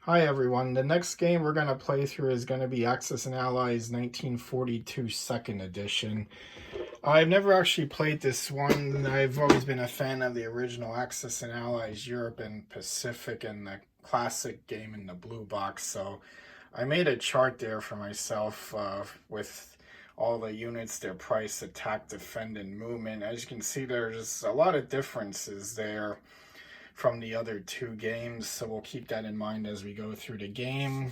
Hi everyone, the next game we're going to play through is going to be Axis and Allies 1942 Second Edition. I've never actually played this one. I've always been a fan of the original Axis and Allies Europe and Pacific and the classic game in the blue box, so I made a chart there for myself with all the units, their price, attack, defend, and movement. As you can see, there's a lot of differences there from the other two games, so we'll keep that in mind as we go through the game.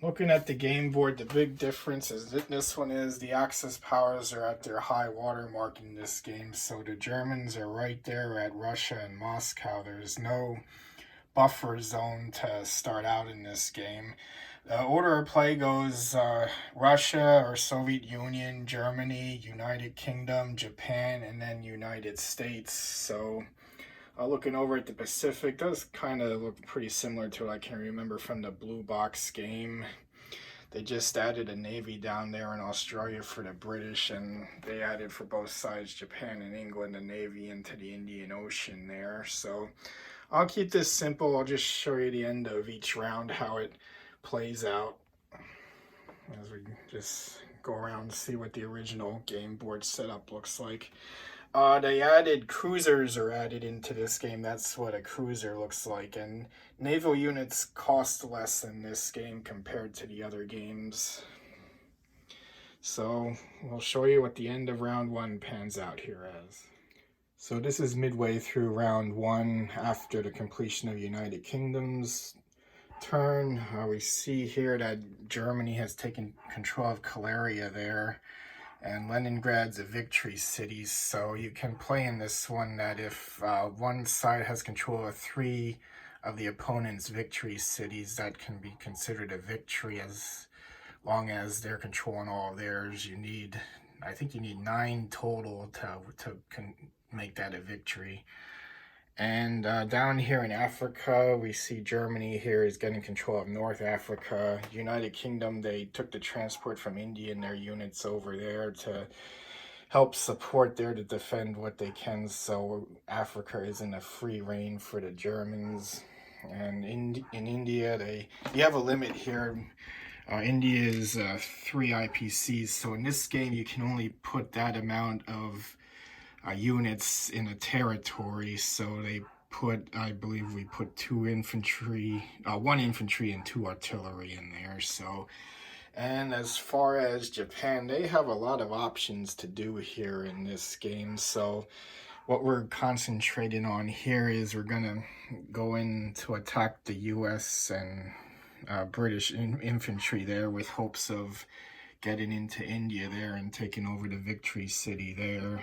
Looking at the game board, the big difference is that this one is the Axis powers are at their high water mark in this game, so the Germans are right there at Russia and Moscow. There's no buffer zone to start out in this game. The order of play goes Russia or Soviet Union, Germany, United Kingdom, Japan, and then United States. So looking over at the Pacific, does kind of look pretty similar to what I can remember from the Blue Box game. They just added a navy down there in Australia for the British, and they added for both sides, Japan and England, a navy into the Indian Ocean there. So I'll keep this simple. I'll just show you the end of each round, how it plays out as we just go around and see what the original game board setup looks like. They added cruisers are added into this game. That's what a cruiser looks like. And naval units cost less in this game compared to the other games. So we'll show you what the end of round one pans out here as. So this is midway through round one after the completion of United Kingdom's turn. We see here that Germany has taken control of Caleria there, and Leningrad's a victory city, so you can play in this one that if one side has control of 3 of the opponent's victory cities, that can be considered a victory as long as they're controlling all of theirs. I think you need 9 total to make that a victory. And down here in Africa, we see Germany here is getting control of North Africa. United Kingdom, they took the transport from India and their units over there to help support there to defend what they can. So Africa is in a free reign for the Germans. And in India, you have a limit here. India is 3 IPCs. So in this game, you can only put that amount of units in a territory, so I believe we put 2 infantry, 1 infantry and 2 artillery in there. So, and as far as Japan, they have a lot of options to do here in this game. So what we're concentrating on here is we're gonna go in to attack the US and British infantry there with hopes of getting into India there and taking over the victory city there.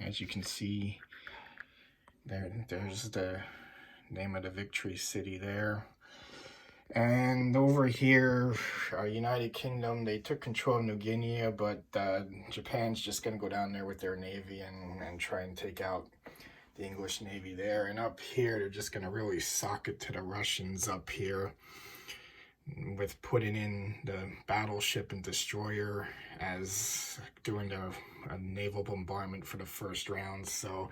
As you can see, there's the name of the victory city there. And over here, United Kingdom, they took control of New Guinea, but Japan's just going to go down there with their navy and try and take out the English navy there. And up here, they're just going to really sock it to the Russians up here with putting in the battleship and destroyer as doing a naval bombardment for the first round. So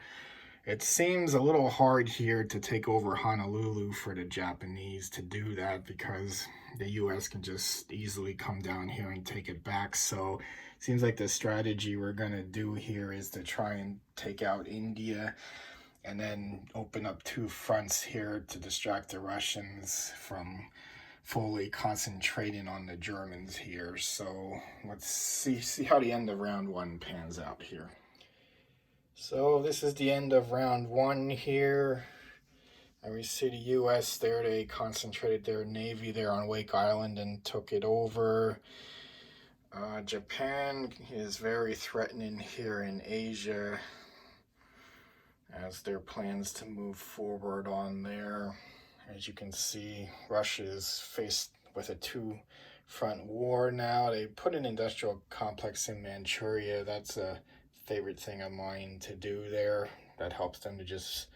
it seems a little hard here to take over Honolulu for the Japanese to do that, because the US can just easily come down here and take it back. So it seems like the strategy we're going to do here is to try and take out India and then open up 2 fronts here to distract the Russians from fully concentrating on the Germans here. So let's see how the end of round one pans out here. So this is the end of round one here. And we see the US there, they concentrated their navy there on Wake Island and took it over. Japan is very threatening here in Asia as their plans to move forward on there. As you can see, Russia is faced with a 2-front war now. They put an industrial complex in Manchuria. That's a favorite thing of mine to do there. That helps them to just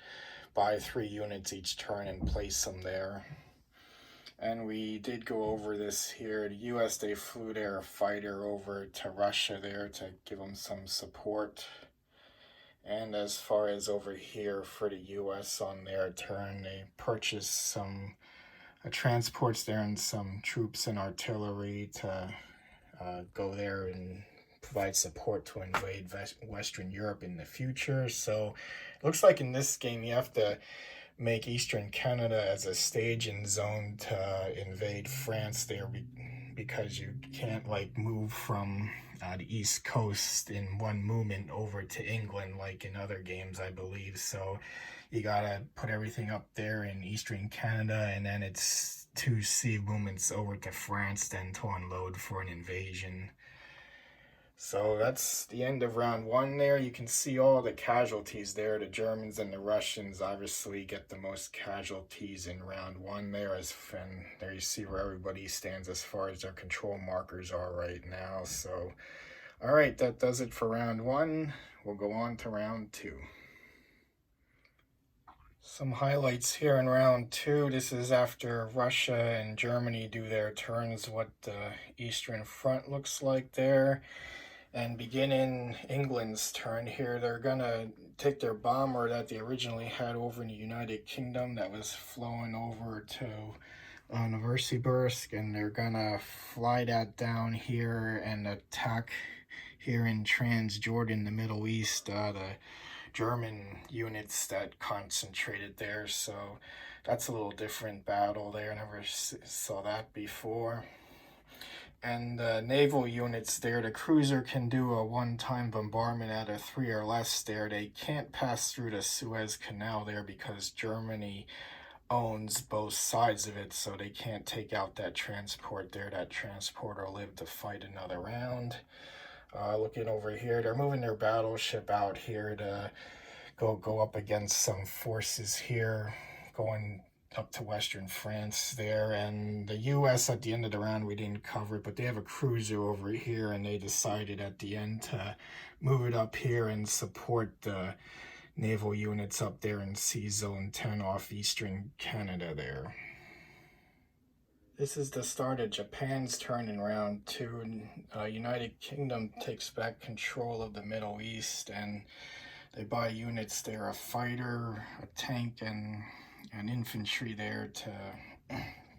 buy 3 units each turn and place them there. And we did go over this here. The US, they flew their fighter over to Russia there to give them some support. And as far as over here for the US on their turn, they purchased some transports there and some troops and artillery to go there and provide support to invade Western Europe in the future. So it looks like in this game you have to make Eastern Canada as a staging zone to invade France there, because you can't like move from the East Coast in one movement over to England like in other games, I believe. So you gotta put everything up there in Eastern Canada, and then it's 2 sea movements over to France then to unload for an invasion. So that's the end of round 1 there. You can see all the casualties there. The Germans and the Russians obviously get the most casualties in round 1 there, and there you see where everybody stands as far as their control markers are right now. So, all right, that does it for round 1. We'll go on to round 2. Some highlights here in round 2. This is after Russia and Germany do their turns, what the Eastern Front looks like there. And beginning England's turn here, they're gonna take their bomber that they originally had over in the United Kingdom that was flowing over to Novosibirsk, and they're gonna fly that down here and attack here in Transjordan, the Middle East, the German units that concentrated there. So that's a little different battle there. I never saw that before. And naval units there, the cruiser can do a one-time bombardment at a 3 or less there. They can't pass through the Suez Canal there because Germany owns both sides of it, so they can't take out that transport there. That transport will live to fight another round. Looking over here, they're moving their battleship out here to go up against some forces here, going up to Western France there. And the US at the end of the round, we didn't cover it, but they have a cruiser over here, and they decided at the end to move it up here and support the naval units up there in Sea Zone 10 off Eastern Canada there. This is the start of Japan's turn in round 2, and United Kingdom takes back control of the Middle East, and they buy units there, a fighter, a tank, and infantry there to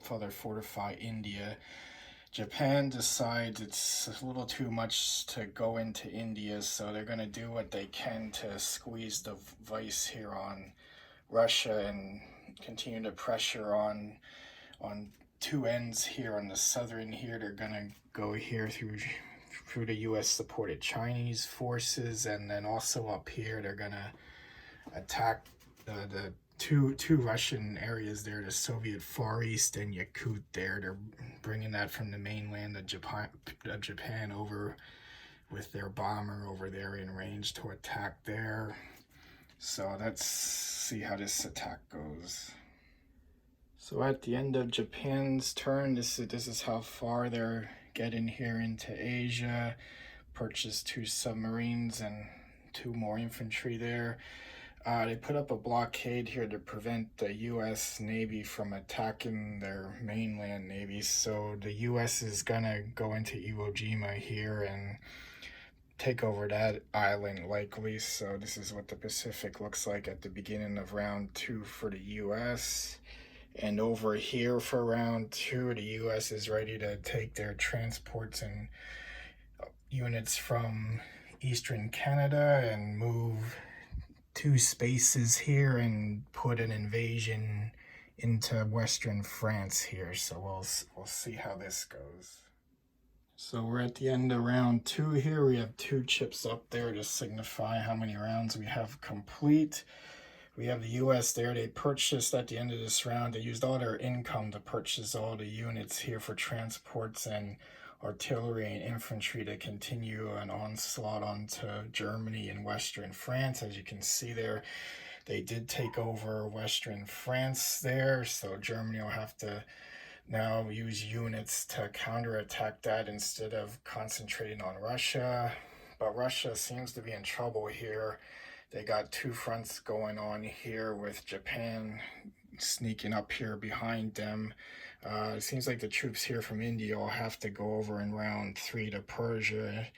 further fortify India. Japan decides it's a little too much to go into India, so they're going to do what they can to squeeze the vice here on Russia and continue to pressure on 2 ends here on the southern here. They're going to go here through the U.S. supported Chinese forces, and then also up here they're going to attack the two Russian areas there, the Soviet Far East and Yakut there. They're bringing that from the mainland of Japan over with their bomber over there in range to attack there. So let's see how this attack goes. So at the end of Japan's turn, this is how far they're getting here into Asia. Purchased 2 submarines and 2 more infantry there. They put up a blockade here to prevent the U.S. Navy from attacking their mainland navy. So the U.S. is gonna go into Iwo Jima here and take over that island likely. So this is what the Pacific looks like at the beginning of round 2 for the U.S. And over here for round 2, the U.S. is ready to take their transports and units from Eastern Canada and move 2 spaces here and put an invasion into Western France here. So we'll see how this goes. So we're at the end of round 2 here. We have 2 chips up there to signify how many rounds we have complete. We have the U.S. there. They purchased at the end of this round, they used all their income to purchase all the units here for transports and artillery and infantry to continue an onslaught onto Germany and Western France. As you can see there, they did take over Western France there, so Germany will have to now use units to counterattack that instead of concentrating on Russia. But Russia seems to be in trouble here. They got 2 fronts going on here with Japan sneaking up here behind them. It seems like the troops here from India will have to go over in round 3 to Persia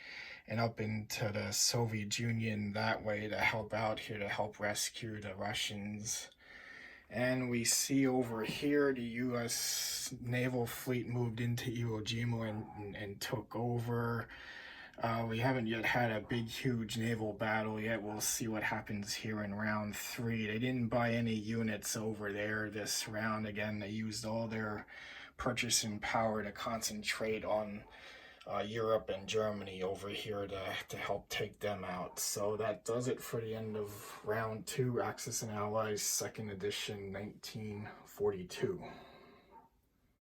and up into the Soviet Union that way to help out here, to help rescue the Russians. And we see over here the U.S. naval fleet moved into Iwo Jima and took over. We haven't yet had a big, huge naval battle yet. We'll see what happens here in round 3. They didn't buy any units over there this round. Again, they used all their purchasing power to concentrate on Europe and Germany over here to help take them out. So that does it for the end of round 2, Axis and Allies, 2nd edition, 1942.